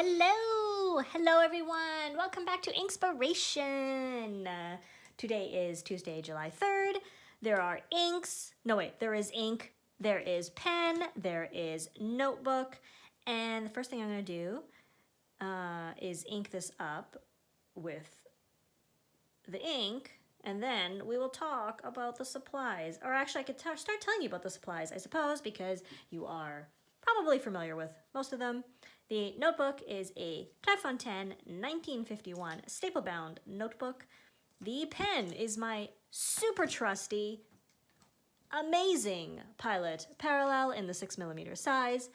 Hello everyone. Welcome back to Inkspiration. Today is Tuesday, July 3rd. There are inks. No, wait, there is ink, there is pen, there is notebook. And the first thing I'm going to do is ink this up with the ink. And then we will talk about the supplies. Or actually, I could start telling you about the supplies, I suppose, because you are probably familiar with most of them. The notebook is a Clairefontaine 1951 staple-bound notebook. The pen is my super trusty, amazing Pilot Parallel in the 6mm size.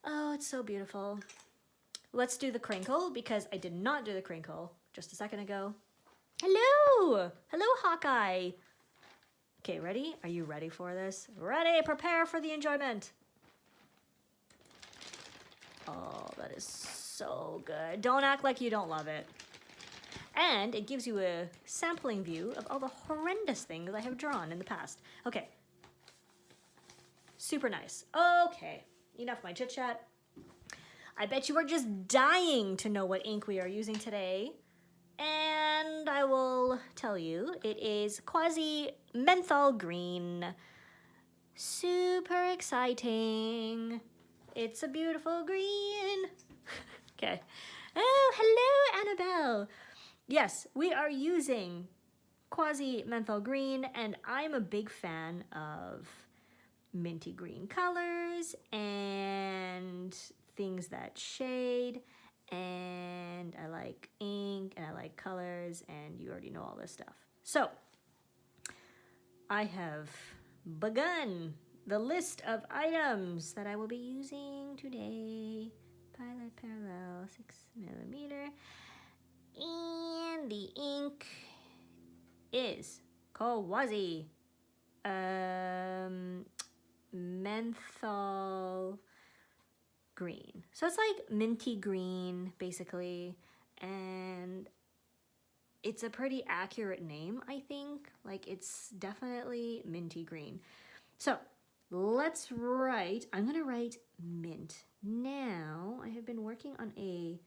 Oh, it's so beautiful. Let's do the crinkle, because I did not do the crinkle just a second ago. Hello! Hello, Hawkeye! Okay, ready? Are you ready for this? Ready! Prepare for the enjoyment! Oh, that is so good. Don't act like you don't love it. And it gives you a sampling view of all the horrendous things I have drawn in the past. Okay. Super nice. Okay, enough my chit-chat. I bet you are just dying to know what ink we are using today. And I will tell you, it is KWZ Menthol Green. Super exciting. It's a beautiful green. Okay. Oh, hello, Annabelle. Yes, we are using KWZ Menthol Green, and I'm a big fan of minty green colors and things that shade, and I like ink, and I like colors, and you already know all this stuff. So, I have begun the list of items that I will be using today. Pilot Parallel 6mm. And the ink is KWZ Menthol Green. So it's like minty green, basically. And it's a pretty accurate name, I think. Like, it's definitely minty green. So, let's write, I'm gonna write mint. Now, I have been working on a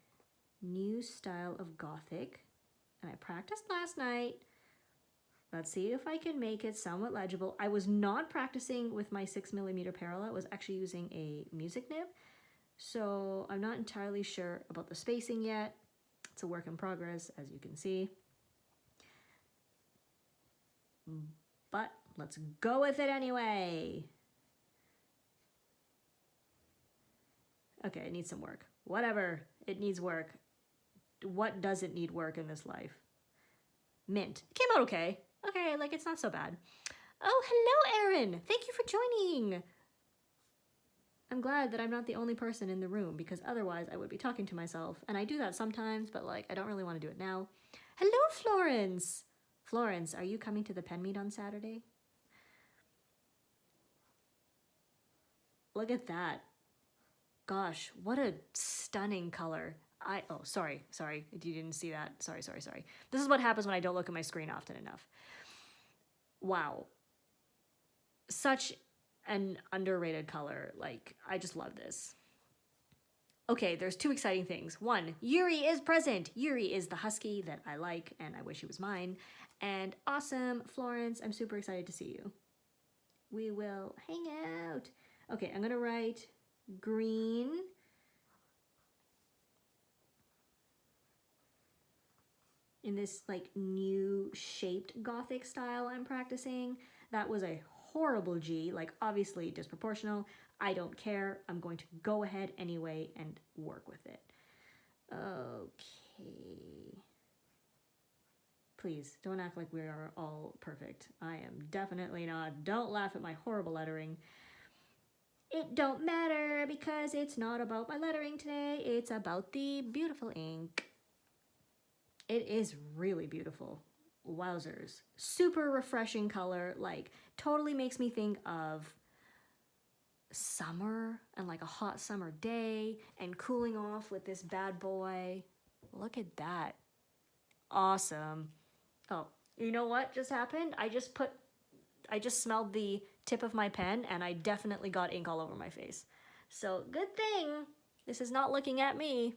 new style of Gothic, and I practiced last night. Let's see if I can make it somewhat legible. I was not practicing with my 6mm parallel. I was actually using a music nib, so I'm not entirely sure about the spacing yet. It's a work in progress, as you can see. But let's go with it anyway. Okay, it needs some work. Whatever, it needs work. What doesn't need work in this life? Mint. It came out okay. Okay, like, it's not so bad. Oh, hello, Erin. Thank you for joining. I'm glad that I'm not the only person in the room, because otherwise I would be talking to myself. And I do that sometimes, but, like, I don't really want to do it now. Hello, Florence. Florence, are you coming to the pen meet on Saturday? Look at that. Gosh, what a stunning color. Oh, sorry, you didn't see that. Sorry. This is what happens when I don't look at my screen often enough. Wow. Such an underrated color. Like, I just love this. Okay, there's two exciting things. One, Yuri is present. Yuri is the husky that I like, and I wish he was mine. And awesome, Florence, I'm super excited to see you. We will hang out. Okay, I'm gonna write green. In this, like, new shaped Gothic style I'm practicing. That was a horrible G, like, obviously disproportional. I don't care. I'm going to go ahead anyway and work with it. Okay. Please, don't act like we are all perfect. I am definitely not. Don't laugh at my horrible lettering. It don't matter, because it's not about my lettering today. It's about the beautiful ink. It is really beautiful. Wowzers. Super refreshing color, like, totally makes me think of summer and, like, a hot summer day and cooling off with this bad boy. Look at that. Awesome. Oh, you know what just happened? I just smelled the tip of my pen, and I definitely got ink all over my face. So, good thing This is not looking at me.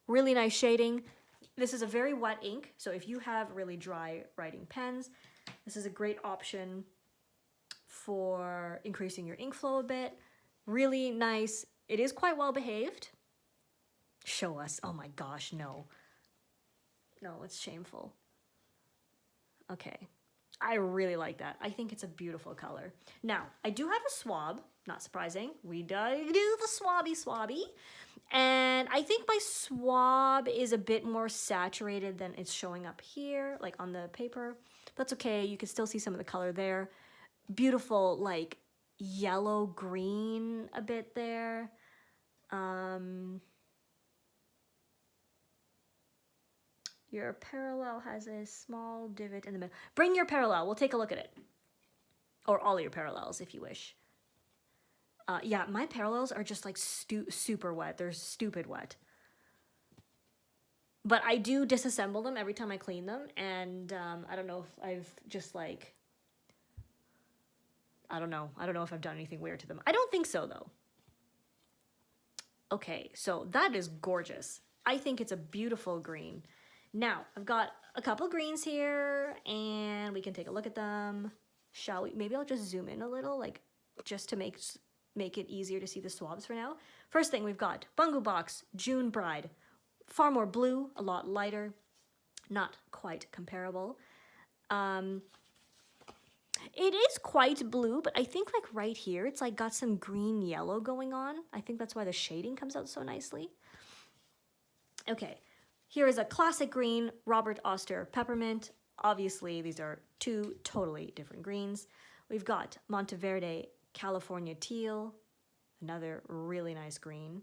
Really nice shading. This is a very wet ink, so if you have really dry writing pens, this is a great option for increasing your ink flow a bit. Really nice. It is quite well behaved. Show us. Oh my gosh, no. No, it's shameful. Okay. I really like that. I think it's a beautiful color. Now, I do have a swab. Not surprising. We do the swabby. And I think my swab is a bit more saturated than it's showing up here, like on the paper. That's okay. You can still see some of the color there. Beautiful, like yellow green a bit there. Your parallel has a small divot in the middle. Bring your parallel. We'll take a look at it. Or all your parallels if you wish. Yeah, my parallels are just like super wet. They're stupid wet. But I do disassemble them every time I clean them. And I don't know if I've just like... I don't know if I've done anything weird to them. I don't think so, though. Okay, so that is gorgeous. I think it's a beautiful green. Now, I've got a couple greens here, and we can take a look at them. Shall we? Maybe I'll just zoom in a little, like, just to make it easier to see the swabs for now. First thing we've got, Bungu Box, June Bride. Far more blue, a lot lighter. Not quite comparable. It is quite blue, but I think like right here, it's like got some green yellow going on. I think that's why the shading comes out so nicely. Okay, here is a classic green, Robert Oster Peppermint. Obviously, these are two totally different greens. We've got Monteverde California Teal, another really nice green.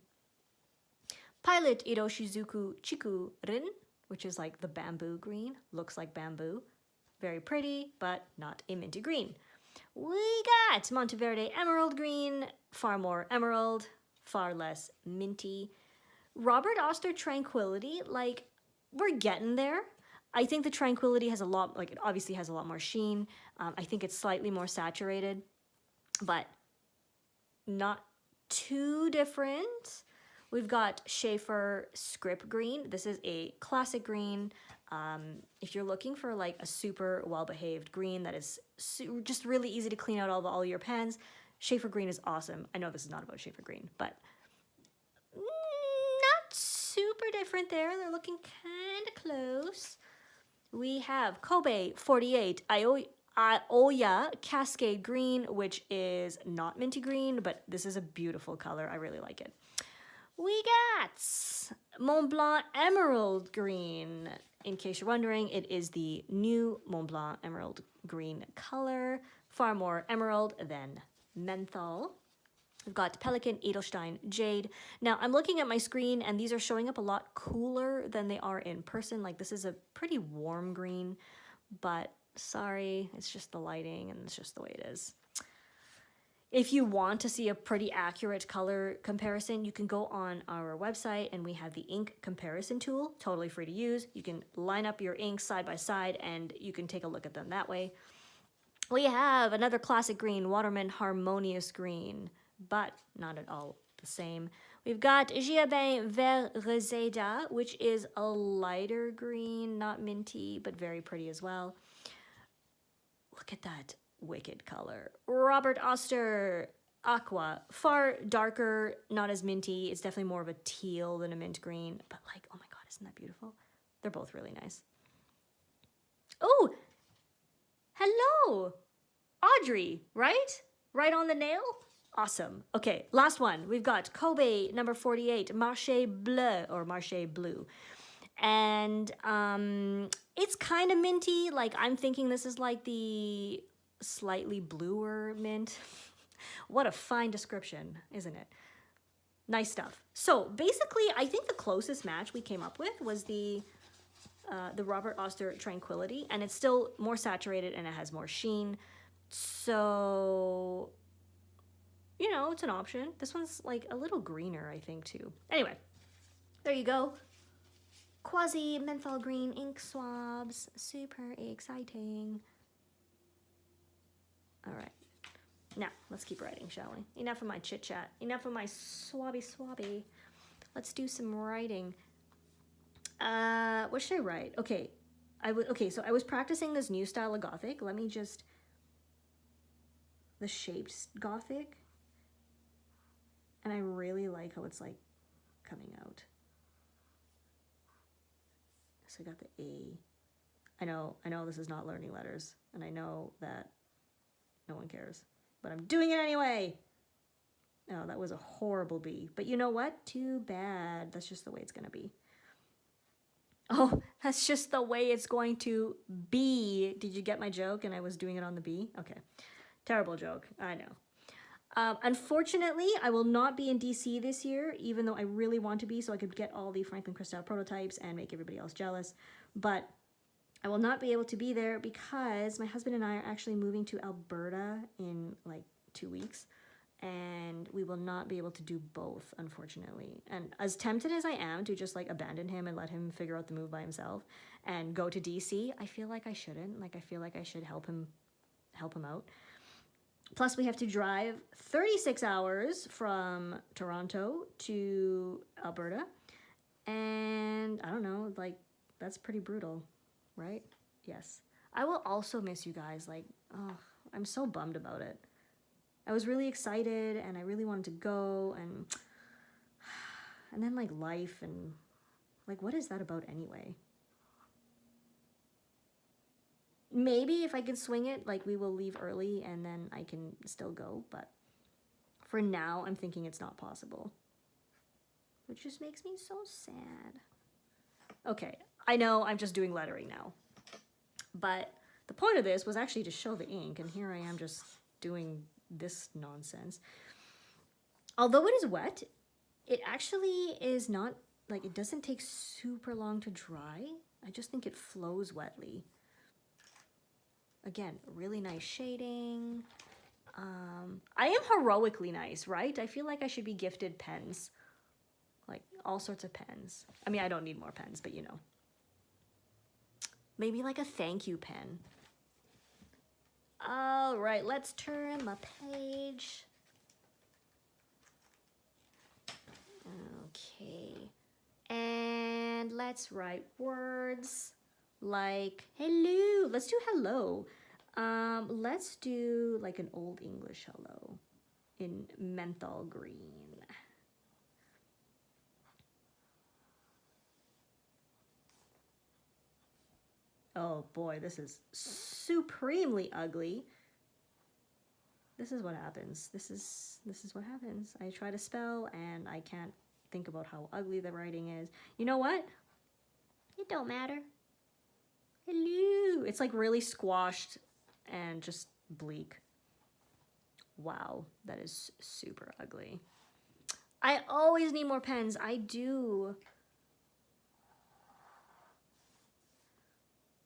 Pilot Iroshizuku Chiku Rin, which is like the bamboo green, looks like bamboo. Very pretty, but not a minty green. We got Monteverde Emerald Green, far more emerald, far less minty. Robert Oster Tranquility, like, we're getting there. I think the Tranquility has a lot, like, it obviously has a lot more sheen. I think it's slightly more saturated, but not too different. We've got Schaefer Script Green. This is a classic green. If you're looking for like a super well-behaved green that is just really easy to clean out all your pens, Schaefer Green is awesome. I know this is not about Schaefer Green, but not super different there. They're looking kind of close. We have Kobe 48 Aoya Cascade Green, which is not minty green, but this is a beautiful color. I really like it. We got Mont Blanc Emerald Green. In case you're wondering, it is the new Mont Blanc Emerald Green color. Far more emerald than menthol. We've got Pelican Edelstein Jade. Now, I'm looking at my screen, and these are showing up a lot cooler than they are in person. Like, this is a pretty warm green, but sorry, it's just the lighting, and it's just the way it is. If you want to see a pretty accurate color comparison, you can go on our website and we have the ink comparison tool, totally free to use. You can line up your inks side by side and you can take a look at them that way. We have another classic green, Waterman Harmonious Green, but not at all the same. We've got Giabin Vert Reseda, which is a lighter green, not minty, but very pretty as well. Look at that. Wicked color. Robert Oster Aqua, far darker, not as minty. It's definitely more of a teal than a mint green, but like, oh my god, isn't that beautiful? They're both really nice. Oh, hello, Audrey, right? Right on the nail? Awesome. Okay, last one. We've got Kobe number 48, Marché Bleu, or Marché Blue. And it's kind of minty. Like, I'm thinking this is like the slightly bluer mint. What a fine description, isn't it? Nice stuff. So basically, I think the closest match we came up with was the Robert Oster Tranquility, and it's still more saturated and it has more sheen. So, you know, it's an option. This one's like a little greener, I think, too. Anyway, there you go. Quasi Menthol Green ink swabs. Super exciting. All right. Now, let's keep writing, shall we? Enough of my chit-chat. Enough of my swabby. Let's do some writing. What should I write? Okay, so I was practicing this new style of Gothic. Let me just... The shaped Gothic. And I really like how it's like coming out. So I got the A. I know this is not learning letters, and I know that no one cares, but I'm doing it anyway. Oh, that was a horrible B. But you know what? Too bad. That's just the way it's going to be. Oh, that's just the way it's going to be. Did you get my joke? And I was doing it on the B? Okay. Terrible joke. I know. Unfortunately, I will not be in DC this year, even though I really want to be, so I could get all the Franklin Christelle prototypes and make everybody else jealous. But I will not be able to be there because my husband and I are actually moving to Alberta in like 2 weeks, and we will not be able to do both, unfortunately. And as tempted as I am to just like abandon him and let him figure out the move by himself and go to DC, I feel like I shouldn't. Like, I feel like I should help him out. Plus, we have to drive 36 hours from Toronto to Alberta. And I don't know, like, that's pretty brutal, right? Yes. I will also miss you guys. Like, oh, I'm so bummed about it. I was really excited and I really wanted to go, and then like life and like, what is that about anyway? Maybe if I can swing it, like we will leave early and then I can still go. But for now, I'm thinking it's not possible. Which just makes me so sad. Okay, I know I'm just doing lettering now. But the point of this was actually to show the ink. And here I am just doing this nonsense. Although it is wet, it actually is not, like, it doesn't take super long to dry. I just think it flows wetly. Again, really nice shading. I am heroically nice, right? I feel like I should be gifted pens. Like, all sorts of pens. I mean, I don't need more pens, but you know. Maybe like a thank you pen. All right, let's turn the page. Okay. And let's write words. Like hello. Let's do hello. Let's do like an old English hello in menthol green. Oh boy, this is supremely ugly. This is what happens. This is what happens. I try to spell and I can't think about how ugly the writing is. You know what? It don't matter. Hello. It's like really squashed and just bleak. Wow, that is super ugly. I always need more pens. I do.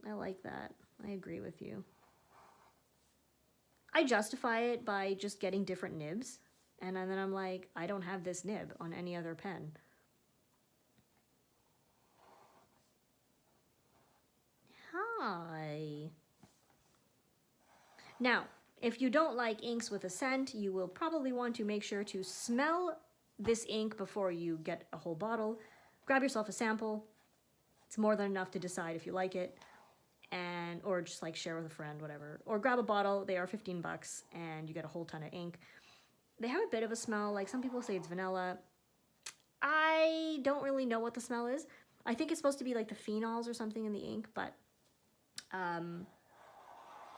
I like that. I agree with you. I justify it by just getting different nibs. And then I'm like, I don't have this nib on any other pen. Hi. Now, if you don't like inks with a scent, you will probably want to make sure to smell this ink before you get a whole bottle. Grab yourself a sample. It's more than enough to decide if you like it. Or just like share with a friend, whatever. Or grab a bottle. They are 15 bucks and you get a whole ton of ink. They have a bit of a smell. Like, some people say it's vanilla. I don't really know what the smell is. I think it's supposed to be like the phenols or something in the ink, but I'm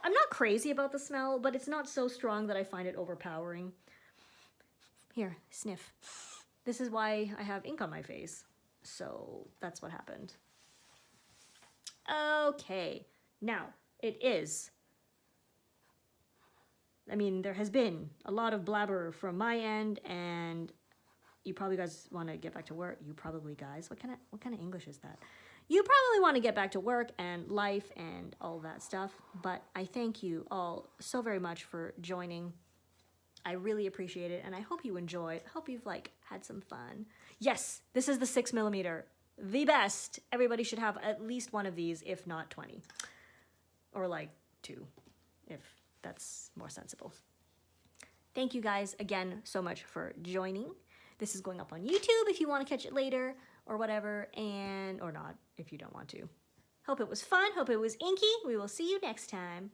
not crazy about the smell, but it's not so strong that I find it overpowering. Here, sniff. This is why I have ink on my face. So that's what happened. Okay, now it is. I mean, there has been a lot of blabber from my end, and you probably guys want to get back to work. You probably guys, what kind of English is that? You probably want to get back to work and life and all that stuff, but I thank you all so very much for joining. I really appreciate it, and I hope you enjoyed. I hope you've like had some fun. Yes, this is the 6mm, the best. Everybody should have at least one of these, if not 20, or like 2, if that's more sensible. Thank you guys again so much for joining. This is going up on YouTube if you want to catch it later or whatever, or not if you don't want to. Hope it was fun. Hope it was inky. We will see you next time.